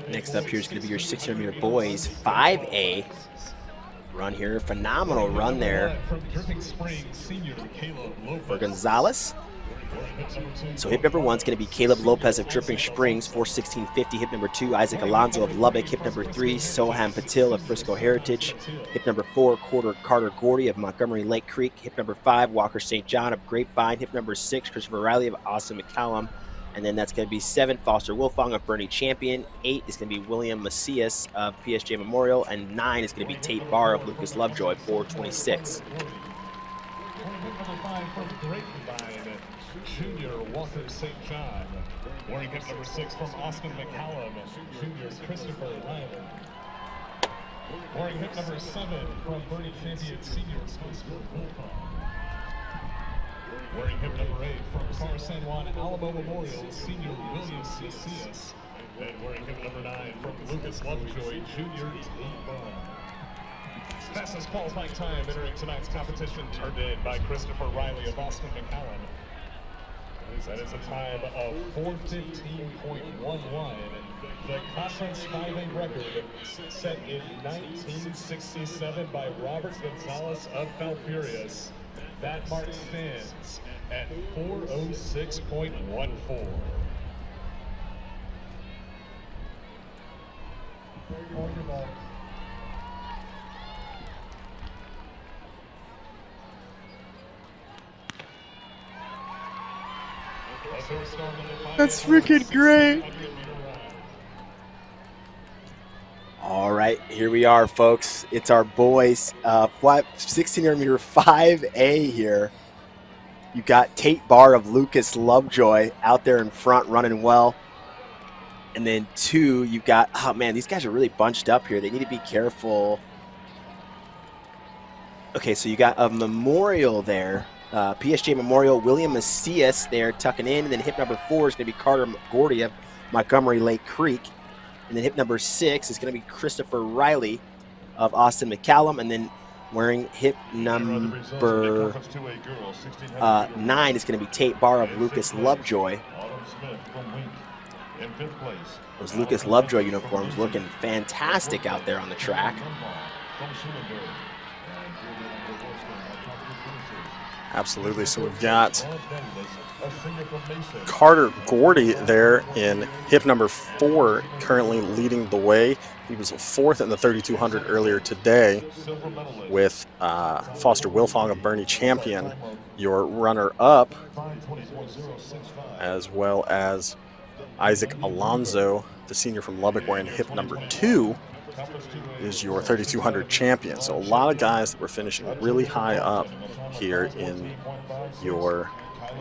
Next up here is going to be your 600-meter boys 5A run here. Phenomenal run there for Gonzalez. So hip number 1 is going to be Caleb Lopez of Dripping Springs, 4:16.50. Hip number 2, Isaac Alonso of Lubbock. Hip number 3, Soham Patil of Frisco Heritage. Hip number 4, Carter Gordy of Montgomery Lake Creek. Hip number 5, Walker St. John of Grapevine. Hip number 6, Christopher Riley of Austin McCallum. And then that's going to be 7, Foster Wilfong of Bernie Champion. 8 is going to be William Macias of PSJ Memorial. And 9 is going to be Tate Barr of Lucas Lovejoy, 4:26. Junior Walker St. John. Wearing hip number 6 from Austin McCallum, Junior Christopher Riley. Wearing hip number 7 from Bernie Champion, Senior Christopher Wilfong. Wearing hip number 8 from Car San Juan Alamo Memorial, Senior William Macias. And wearing hip number 9 from Lucas Lovejoy, Junior Tate Barr. Fastest qualifying time entering tonight's competition turned in by Christopher Riley of Austin McCallum. That is a time of 4:15.11. The conference 5A record set in 1967 by Robert Gonzalez of Falfurrias. That mark stands at 4:06.14. That's freaking great. All right, here we are, folks. It's our boys, 1600-meter 5A here. You got Tate Barr of Lucas Lovejoy out there in front running well. And then 2, you've got, oh man, these guys are really bunched up here. They need to be careful. Okay, so you got a memorial there. PSJ Memorial, William Macias there tucking in. And then hip number 4 is going to be Carter Gordy of Montgomery Lake Creek. And then hip number 6 is going to be Christopher Riley of Austin McCallum. And then wearing hip number 9 is going to be Tate Barr of Lucas Lovejoy. Those Lucas Lovejoy uniforms looking fantastic out there on the track. Absolutely. So we've got Carter Gordy there in hip number 4, currently leading the way. He was 4th in the 3200 earlier today, with Foster Wilfong of Bernie Champion, your runner-up, as well as Isaac Alonso, the senior from Lubbock, wearing hip number 2, is your 3200 champion. So a lot of guys that were finishing really high up here in your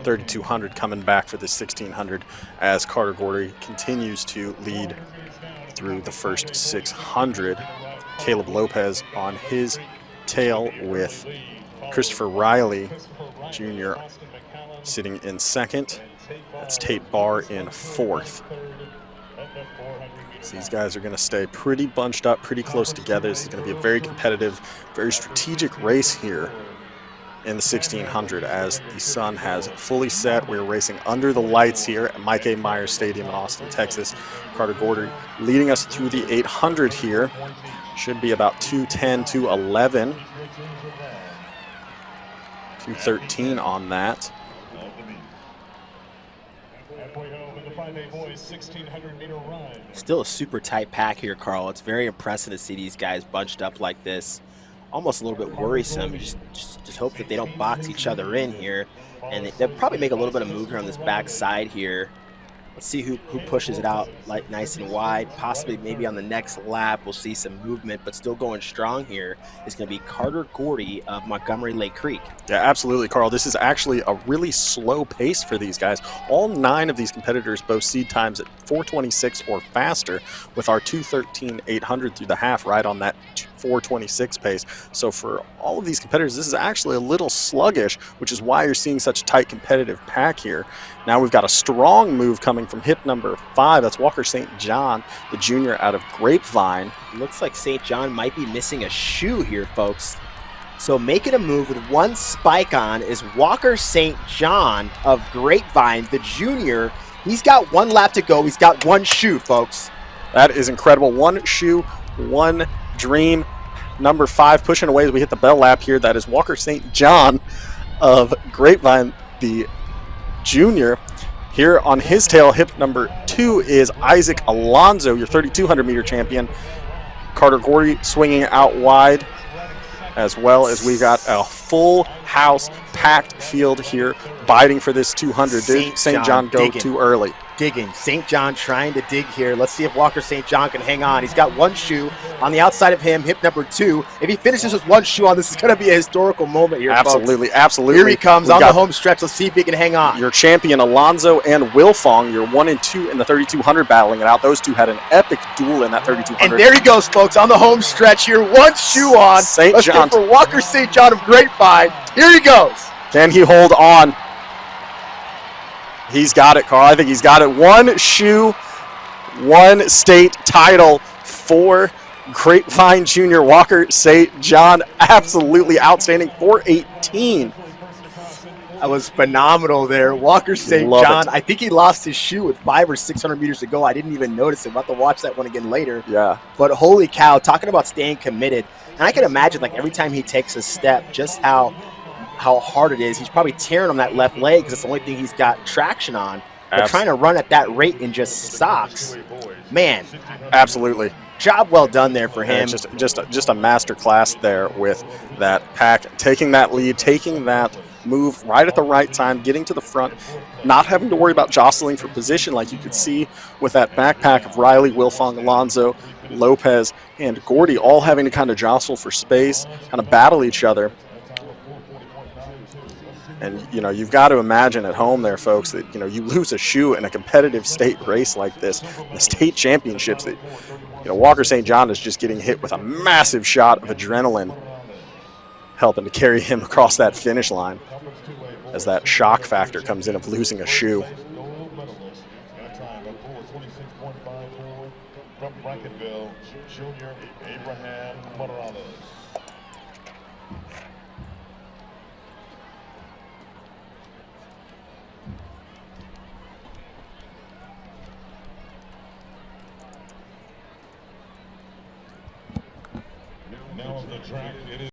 3200 coming back for this 1600, as Carter Gordy continues to lead through the first 600. Caleb Lopez on his tail, with Christopher Riley Jr. sitting in 2nd. That's Tate Barr in 4th. So these guys are going to stay pretty bunched up, pretty close together. This is going to be a very competitive, very strategic race here in the 1600, as the sun has fully set. We're racing under the lights here at Mike A. Myers Stadium in Austin, Texas. Carter Gordy leading us through the 800 here. Should be about 2:10, 2:11, 2:13 on that. Still a super tight pack here, Carl. It's very impressive to see these guys bunched up like this. Almost a little bit worrisome. You just hope that they don't box each other in here. And they'll probably make a little bit of movement on this back side here. Let's see who pushes it out like nice and wide. Possibly maybe on the next lap we'll see some movement, but still going strong here is going to be Carter Gordy of Montgomery Lake Creek. Yeah, absolutely, Carl. This is actually a really slow pace for these guys. All 9 of these competitors boast seed times at 4:26 or faster, with our 2:13.800 through the half right on that 4:26 pace. So for all of these competitors, this is actually a little sluggish, which is why you're seeing such a tight competitive pack here. Now we've got a strong move coming from hip number 5. That's Walker St. John, the junior out of Grapevine. Looks like St. John might be missing a shoe here, folks. So making a move with 1 spike on is Walker St. John of Grapevine, the junior He's got 1 lap to go. He's got 1 shoe, folks. That is incredible. 1 shoe, 1 dream. Number 5 pushing away as we hit the bell lap here. That is Walker St. John of Grapevine, the junior. Here on his tail, hip number 2 is Isaac Alonso, your 3,200 meter champion. Carter Gordy swinging out wide, as well as we got a full house, packed field here, biting for this 200. Did St. John go too early? Digging. St. John trying to dig here. Let's see if Walker St. John can hang on. He's got 1 shoe on the outside of him, hip number 2. If he finishes with 1 shoe on, this is going to be a historical moment here, Absolutely, folks. absolutely. Here he comes on the home stretch. Let's see if he can hang on. Your champion Alonzo and Wilfong, your 1 and 2 in the 3,200 battling it out. Those two had an epic duel in that 3,200. And there he goes, folks, on the home stretch here. 1 shoe on. St. John. For Walker St. John of Grapevine. Here he goes. Can he hold on? He's got it, Carl. I think he's got it. 1 shoe, 1 state title for Grapevine Junior Walker St. John. Absolutely outstanding. 4:18. That was phenomenal there. Walker St. John, I think he lost his shoe with 500 or 600 meters to go. I didn't even notice it. I'll have to watch that one again later. Yeah. But holy cow, talking about staying committed. And I can imagine, like, every time he takes a step, just how hard it is. He's probably tearing on that left leg because it's the only thing he's got traction on. But trying to run at that rate in just socks, man. Absolutely. Job well done there for him. Just a master class there with that pack, taking that lead, taking that move right at the right time, getting to the front, not having to worry about jostling for position like you could see with that backpack of Riley, Wilfong, Alonzo, Lopez, and Gordy all having to kind of jostle for space, kind of battle each other. And, you know, you've got to imagine at home there, folks, that, you know, you lose a shoe in a competitive state race like this, the state championships, that, you know, Walker St. John is just getting hit with a massive shot of adrenaline, helping to carry him across that finish line as that shock factor comes in of losing a shoe. From Brackenville, Junior Abraham Morales. Now of the track, it is